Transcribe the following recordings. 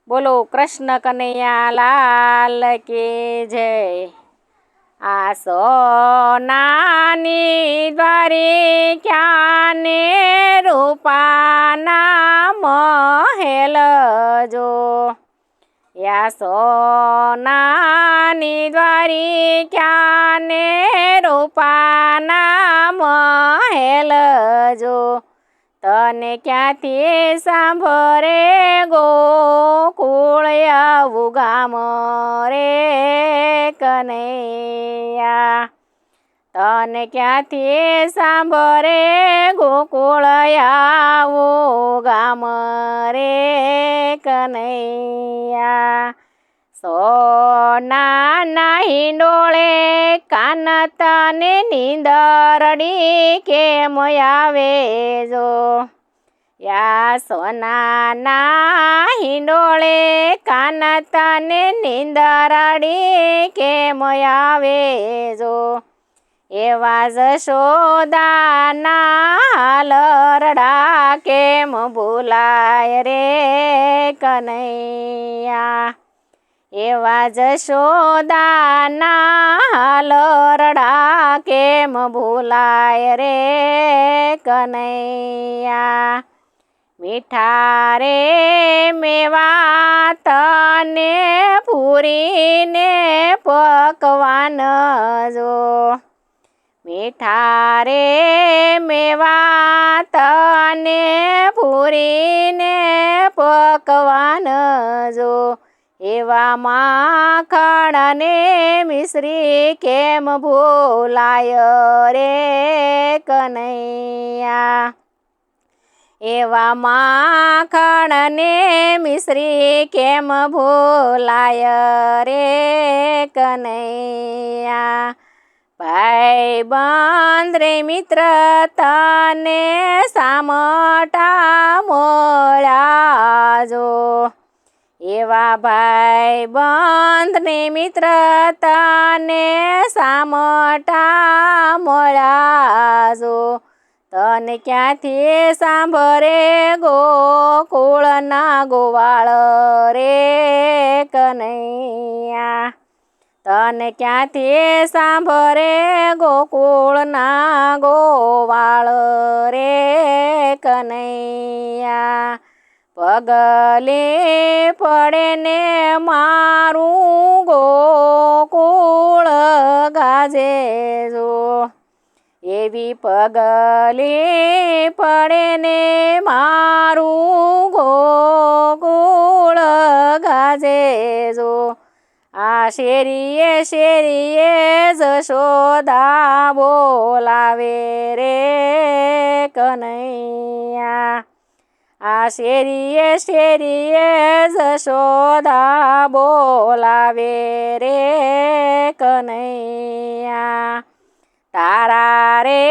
બોલો કૃષ્ણ કનૈયા લાલ કે જય। આ સોનાની દ્વારિકા ને રૂપાના મહેલ જો। યા સોનાની દ્વારિકા ને રૂપાના મહેલ જો। તને ક્યાંથી સાંભળે ગોકુળ આવું ગામ રે કનૈયા। તને ક્યાંથી સાંભળે ગોકુળ આવું ગામ રે કનૈયા। સોનાના હિંડોળે કાન તને નીંદરડી કેમ આવે જો। યા સોનાના હિંડોળે કાન તને નીંદરડી કેમ આવે જો। એવા જશોદાના હાલરડા કેમ ભૂલાય રે કનૈયા। એવા જશોદાના હાલરડા કેમ ભૂલાય રે કનૈયા। મીઠા રે મેવા તને પૂરીને પકવાન જો। મીઠા રે મેવા તને પૂરીને પકવાન જો। એવા માખણ ને મિશ્રી કેમ ભૂલાય રે કનૈયા। એવા માખણ ને મિશ્રી કેમ ભૂલાય રે કનૈયા। ભાઈબંધ રે મિત્ર તને સામટા મળ્યા જો। એવા ભાઈબંધ ને મિત્ર તને સામટા મળ્યા જો। તને ક્યાંથી સાંભળે ગોકુળના ગોવાળ રે કનૈયા। તને ક્યાંથી સાંભળે ગોકુળના ગોવાળ રે કનૈયા। પગલે પડે ને મારું ગોકુળ ગાજે જો। એવી પગલે પડે ને મારું ગોકુળ ગાજે જો। આ શેરીએ શેરીએ જશોદા બોલાવે રે કનૈયા। આ શેરીએ શેરીએ જશોદા બોલાવે રે કનૈયા। તારા રે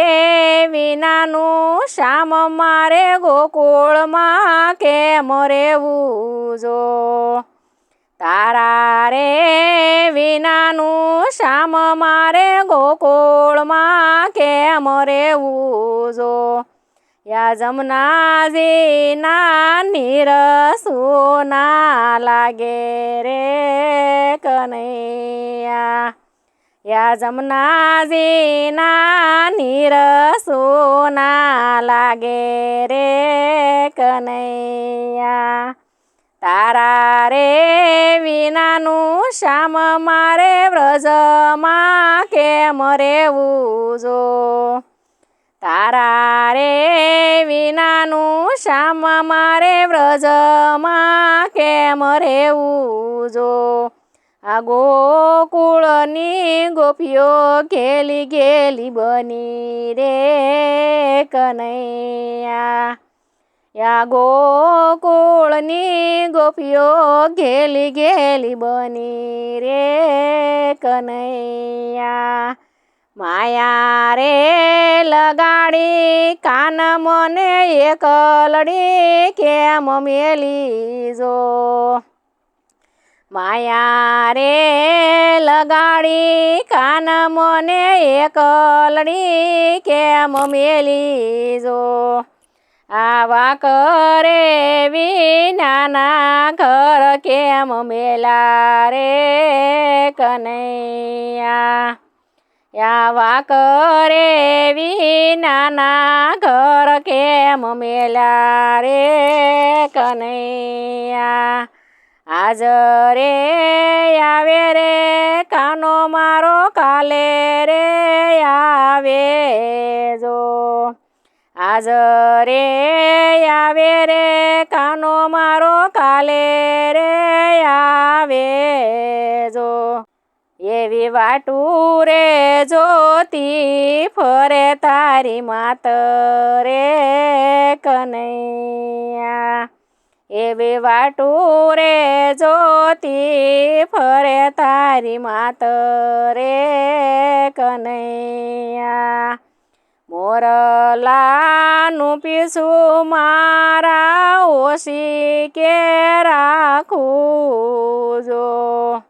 વિનાનું શ્યામ મારે ગોકુળમાં કેમ રહેવું જો। તારા રે વિનાનું શ્યામ મારે ગોકુળમાં કેમ રહેવું જો। યા જમનાજીના નીર સુના લાગે રે કનૈયા। યા જમનાજીના નીર સુના લાગે રે કનૈયા। તારા રે વિનાનું શ્યામ મારે વ્રજમાં કેમ રહેવું જો। તારા રે વિનાનું શ્યામ મારે વ્રજમાં કેમ રહેવું જો। આ ગોકુળની ગોપીઓ ઘેલી ઘેલી બની રે કનૈયા। યા ગોકુળની ગોપીઓ ઘેલી ઘેલી બની રે કનૈયા। માયા રે લગાડી કાન મને એકલડી કેમ મેલી જો। માયા રે લગાડી કાન મને એકલડી કેમ મેલી જો। આવા કરે વિનાના ઘર કેમ મેલા રે કનૈયા આવા કરે વિનાના ઘર કેમ મેલા રે કનૈયા આજ રે આવે રે કાનો મારો કાલે રે આવે જો આજ રે આવે રે કાનો મારો કાલે રે આવે જો એવી વાટું રે જોતી ફરે તારી માત રે કનૈયા એવી વાટું રે જોતી ફરે તારી માત રે કનૈયા મોરલાનું પીછું મારા ઓછી કે રાખું જો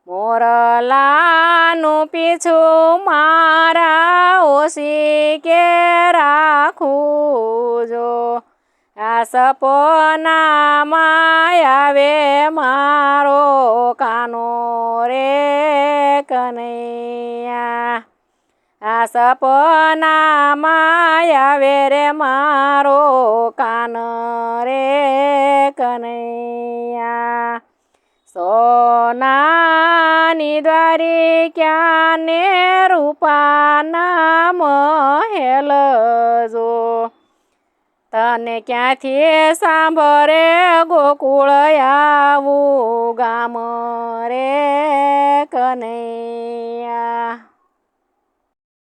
મોરલાનું પીછું મારા ઓછી કે રાખું જો આ સપનામાં આવે મારો કાનો રે કનૈયા આ સપનામાં આવે રે મારો કાન રે કનૈયા સોનાની દ્વારી ક્યાં ને રૂપાના મહેલ જો તને ક્યાંથી સાંભળે ગોકુળ આવું ગામ રે કનૈયા